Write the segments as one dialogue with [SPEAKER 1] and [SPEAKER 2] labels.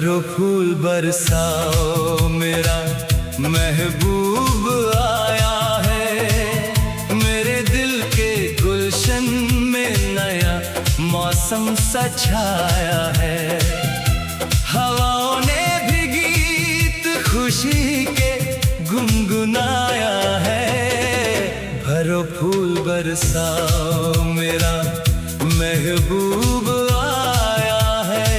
[SPEAKER 1] भरो फूल बरसाओ, मेरा महबूब आया है। मेरे दिल के गुलशन में नया मौसम सा छाया है। हवाओं ने भी गीत खुशी के गुनगुनाया है। भरो फूल बरसाओ, मेरा महबूब आया है।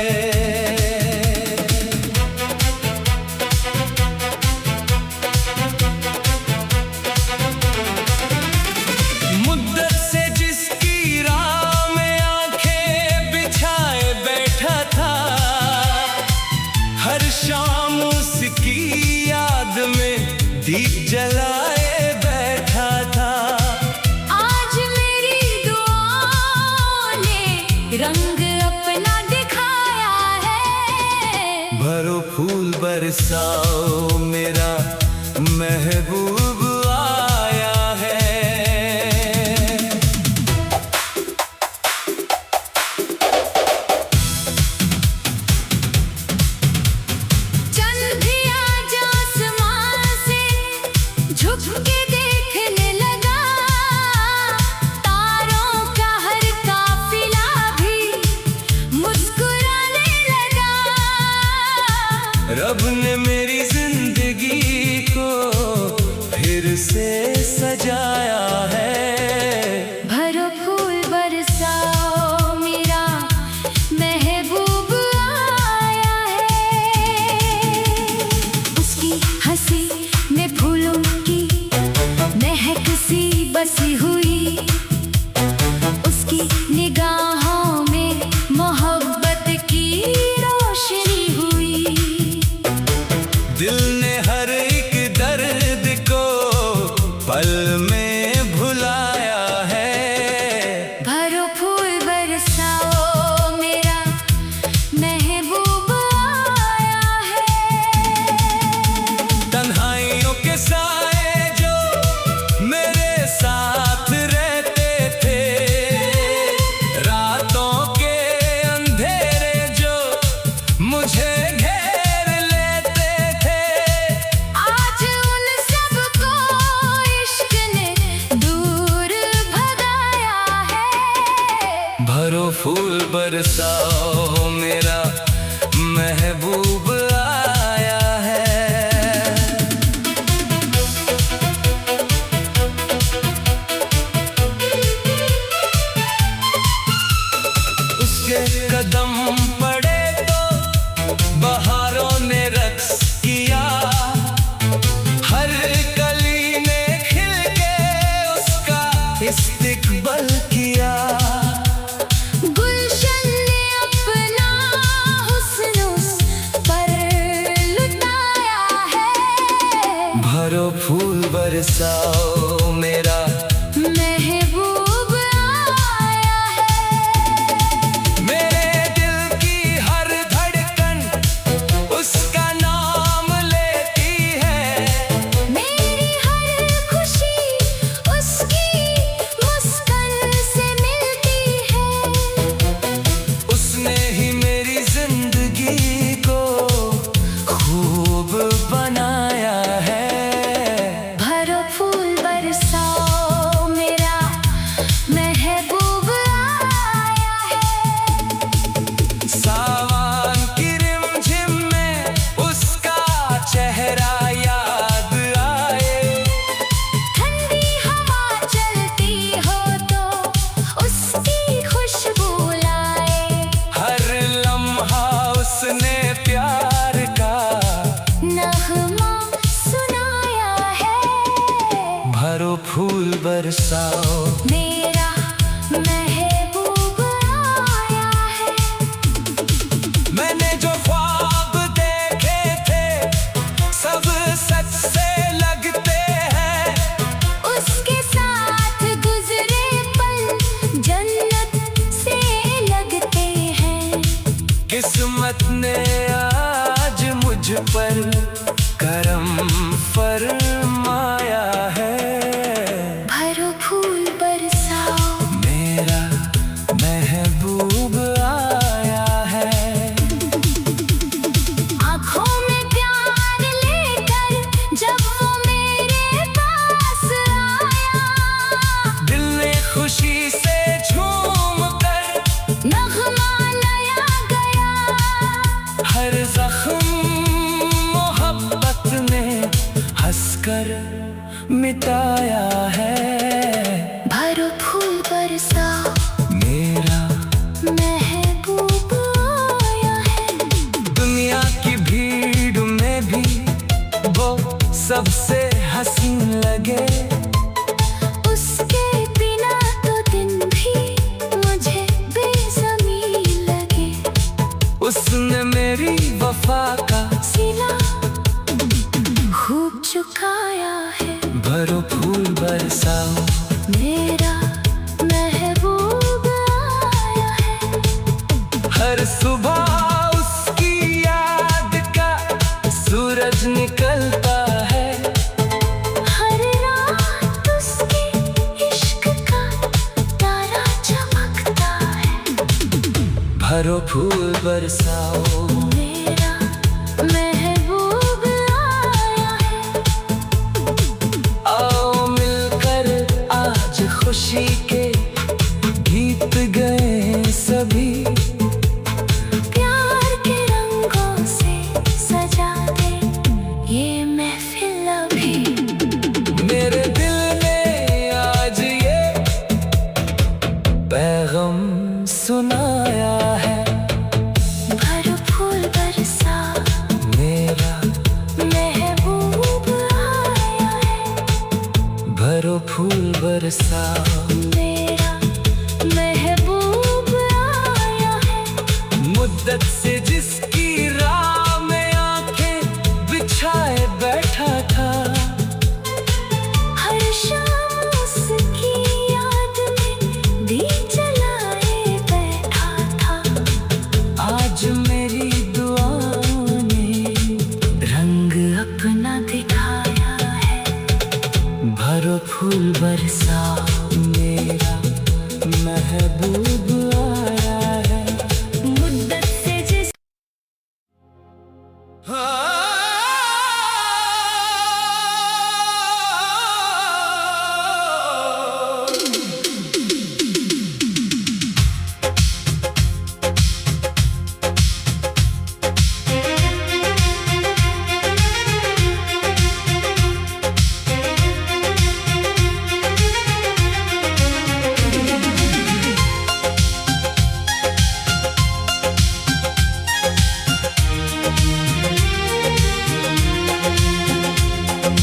[SPEAKER 1] मुद्दत से जिसकी राह में आंखें बिछाए बैठा था, हर शाम उसकी याद में दीप जलाए बैठा था।
[SPEAKER 2] आज मेरी दुआओं ने रंग अपना दिखाया है।
[SPEAKER 1] भरो फूल बरसाओ, मेरा महबूब आया है।
[SPEAKER 2] चंद भी आज आसमां से झुक के देखने लगा। तारों का हर काफिला भी मुस्कुराने लगा।
[SPEAKER 1] रब ने मेरी जिंदगी को फिर से सजाया है।
[SPEAKER 2] भरो फूल बरसाओ, मेरा महबूब आया है। उसकी हंसी में फूलों की महक सी बसी हुई। उसकी निगाहों में मोहब्बत की रोशनी हुई।
[SPEAKER 1] दिल ने हर एक दर्द को पल में भुलाया है।
[SPEAKER 2] भरो फूल बरसाओ, मेरा महबूब आया है।
[SPEAKER 1] तन्हाइयों के साए जो मेरे साथ रहते थे, रातों के अंधेरे जो मुझे घेर लेते थे,
[SPEAKER 2] आज उन सब को इश्क ने दूर भगाया है।
[SPEAKER 1] भरो फूल बरसाओ, मेरा महबूब आया है। उसके कदम पड़े तो बहारों ने रक्स किया। हर कली ने खिल के उसका इस्तकबाल किया।
[SPEAKER 2] गुलशन ने अपना हुस्न उस पर लुटाया है।
[SPEAKER 1] भरो फूल बरसाओ, मेरा
[SPEAKER 2] महबूब आया है।
[SPEAKER 1] मेरे दिल की हर धड़कन उसका नाम लेती है।
[SPEAKER 2] मेरी हर खुशी उसकी मुस्कान से मिलती है।
[SPEAKER 1] उसने ही मेरी जिंदगी को खूब बनाया है।
[SPEAKER 2] भरो फूल बरसाओ, मेरा महबूब आया है।
[SPEAKER 1] सावन की रिमझिम में उसका चेहरा याद आए।
[SPEAKER 2] ठंडी हवा चलती हो तो उसकी खुशबू लाए।
[SPEAKER 1] हर लम्हा उसने प्यार का
[SPEAKER 2] नगमा सुनाया है।
[SPEAKER 1] भरो फूल बरसाओ,
[SPEAKER 2] मेरा महबूब आया है।
[SPEAKER 1] मैंने जो ख्वाब देखे थे सब सच से लगते हैं।
[SPEAKER 2] उसके साथ गुजरे पल जन्नत से लगते हैं।
[SPEAKER 1] किस्मत ने आज मुझ पर करम फरमाया है।
[SPEAKER 2] भरो फूल बरसाओ,
[SPEAKER 1] मेरा महबूब आया है। बिताया है।
[SPEAKER 2] भरो फूल बरसाओ,
[SPEAKER 1] मेरा
[SPEAKER 2] महबूब आया है।
[SPEAKER 1] दुनिया की भीड़ में भी वो सबसे हसीन लगे।
[SPEAKER 2] उसके बिना तो दिन भी मुझे बेज़मीन लगे।
[SPEAKER 1] उसने मेरी वफा का
[SPEAKER 2] सिला खूब चुकाया है।
[SPEAKER 1] भरो फूल बरसाओ,
[SPEAKER 2] मेरा महबूब आया है।
[SPEAKER 1] हर सुबह उसकी याद का सूरज निकलता है।
[SPEAKER 2] हर रात उसके इश्क का तारा चमकता है।
[SPEAKER 1] भरो फूल बरसाओ,
[SPEAKER 2] मेरा महबूब आया है।
[SPEAKER 1] आओ मिलकर आज खुशी के गीत गए सभी।
[SPEAKER 2] प्यार के रंगों से सजा दे ये महफिल अभी।
[SPEAKER 1] मेरे दिल ने आज ये पैगाम सुनाया है।
[SPEAKER 2] भरो फूल बरसाओ,
[SPEAKER 1] मेरा
[SPEAKER 2] महबूब आया है।
[SPEAKER 1] भरो फूल बरसाओ,
[SPEAKER 2] मेरा महबूब आया है।
[SPEAKER 1] मुद्दत से जिसकी राह में आंखें बिछाए बैठा था।
[SPEAKER 2] हर शाम उसकी याद में दिए जलाए बैठा था।
[SPEAKER 1] आज मेरी दुआओं ने
[SPEAKER 2] रंग अपना दिखाया है।
[SPEAKER 1] भरो फूल बरसाओ, मेरा महबूब आया है।
[SPEAKER 2] मुद्दत से जिस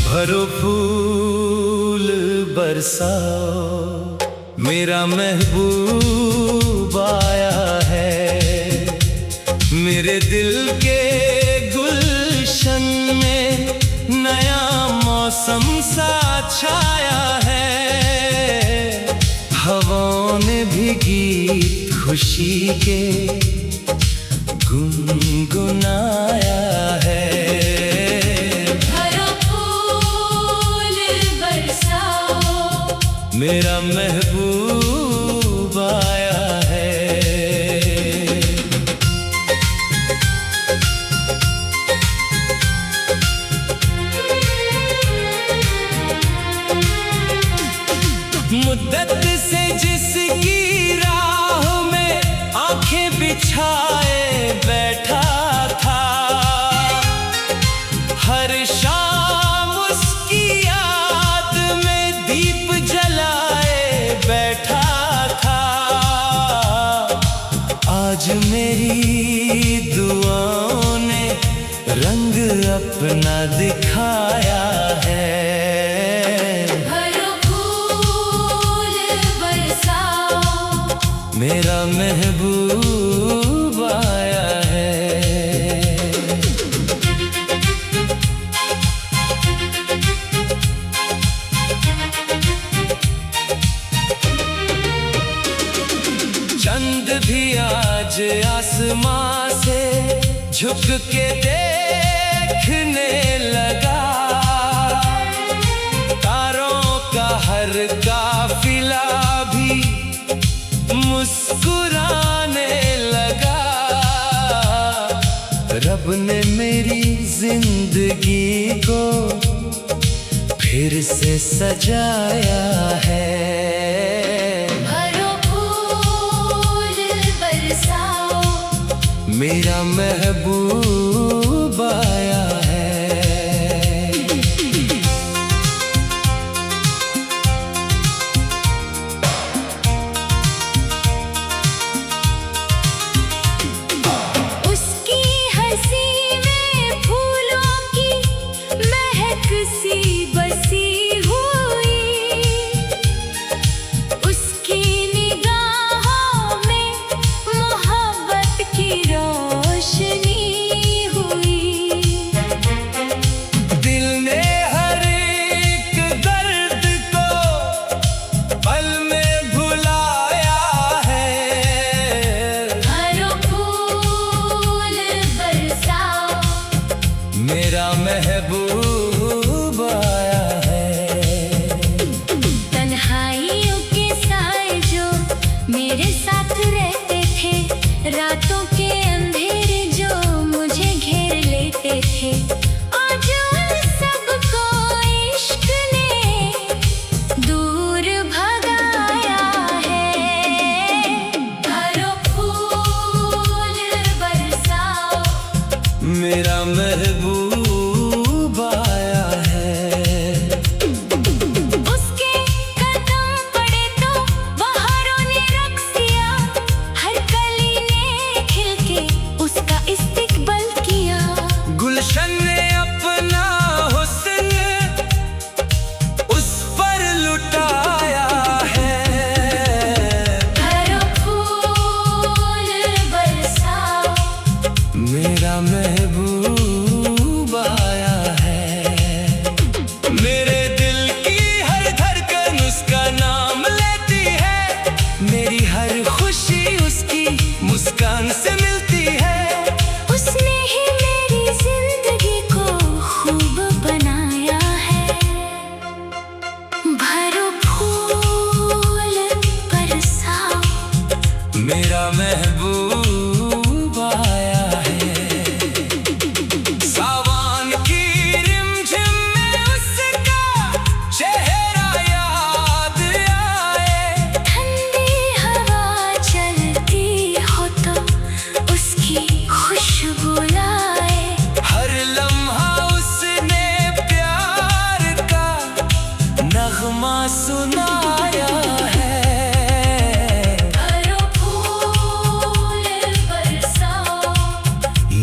[SPEAKER 1] भरो फूल बरसाओ, मेरा महबूब आया है। मेरे दिल के गुलशन में नया मौसम सा छाया है। हवाओं ने भी गीत खुशी के गुनगुनाया है।
[SPEAKER 2] भरो फूल बरसाओ,
[SPEAKER 1] मेरा महबूब आया है। मुद्दत से जिसकी राह में आंखें बिछाए बैठा था। हर शाम उसकी याद में दीप जलाए बैठा था। आज मेरी दुआओं ने रंग अपना दिखाया है।
[SPEAKER 2] भरो फूल बरसाओ,
[SPEAKER 1] मेरा महबूब आया है। चंद भी आज आसमां से झुक के देखने लगा। तारों का हर काफिला भी मुस्कुराने लगा। रब ने मेरी जिंदगी को फिर से सजाया है।
[SPEAKER 2] भरो फूल बरसाओ,
[SPEAKER 1] मेरा महबूब आया है। मेरा महबूब आया है।
[SPEAKER 2] तन्हाइयों के साए जो मेरे साथ रहते थे, रातों के अंधेरे जो मुझे घेर लेते थे, आज उन सबको इश्क ने दूर भगाया है। भरो फूल बरसाओ,
[SPEAKER 1] मेरा महबूब आया है।
[SPEAKER 2] उसके कदम पड़े तो बहारों ने रक्स किया, हर कली ने खिल के उसका इस्तकबाल किया।
[SPEAKER 1] गुलशन ने अपना हुस्न उस पर लुटाया है।
[SPEAKER 2] भरो फूल बरसाओ,
[SPEAKER 1] मेरा महबूब आया है। मेरे दिल की हर धड़कन उसका नाम लेती है, मेरी हर खुशी उसकी मुस्कान से मिलती है।
[SPEAKER 2] उसने ही मेरी जिंदगी को खूब बनाया है। भरो फूल बरसाओ,
[SPEAKER 1] मेरा महबूब आया है। सावन की रिमझिम में उसका चेहरा याद आए।
[SPEAKER 2] ठंडी हवा चलती हो तो उसकी खुशबू लाए।
[SPEAKER 1] हर लम्हा उसने प्यार का नगमा सुनाया है।
[SPEAKER 2] भरो फूल बरसाओ,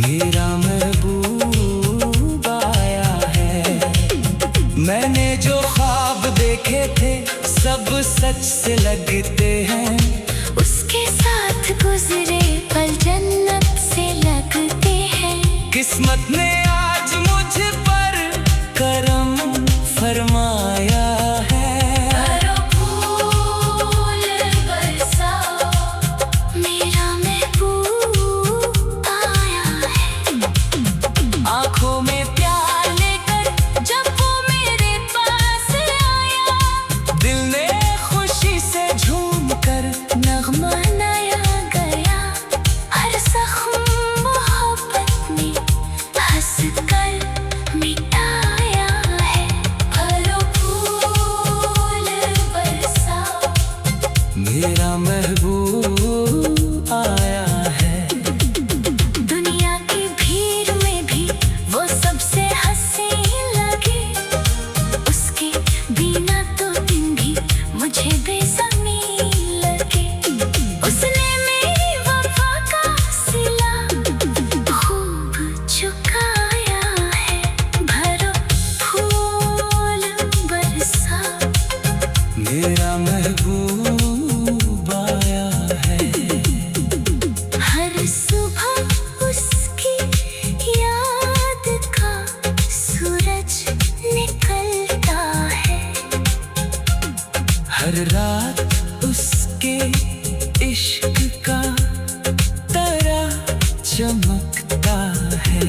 [SPEAKER 1] मेरा महबूब आया है। मैंने जो ख्वाब देखे थे सब सच से लगते हैं,
[SPEAKER 2] उसके साथ गुजरे पल जन्नत से लगते हैं।
[SPEAKER 1] किस्मत ने आज मुझ पर करम फरमाया है।
[SPEAKER 2] भरो फूल बरसाओ, मेरा महबूब आया है। आँखों में प्यार लेकर जब वो मेरे पास आया,
[SPEAKER 1] दिल ने खुशी से झूम कर
[SPEAKER 2] नगमा नया गया। हर जख्म मोहब्बत ने हंस कर मिटाया है। भरो फूल बरसाओ,
[SPEAKER 1] मेरा महबूब आया है।
[SPEAKER 2] दुनिया की भीड़ में भी वो सबसे हसीन लगे, उसके बिना तो दिन भी मुझे बेज़मीन लगे। उसने मेरी वफा का सिला खूब चुकाया है। भरो फूल बरसाओ,
[SPEAKER 1] मेरा महबूब आया है।
[SPEAKER 2] हर सुबह उसकी याद का सूरज निकलता है।
[SPEAKER 1] हर रात उसके इश्क का तारा चमकता है।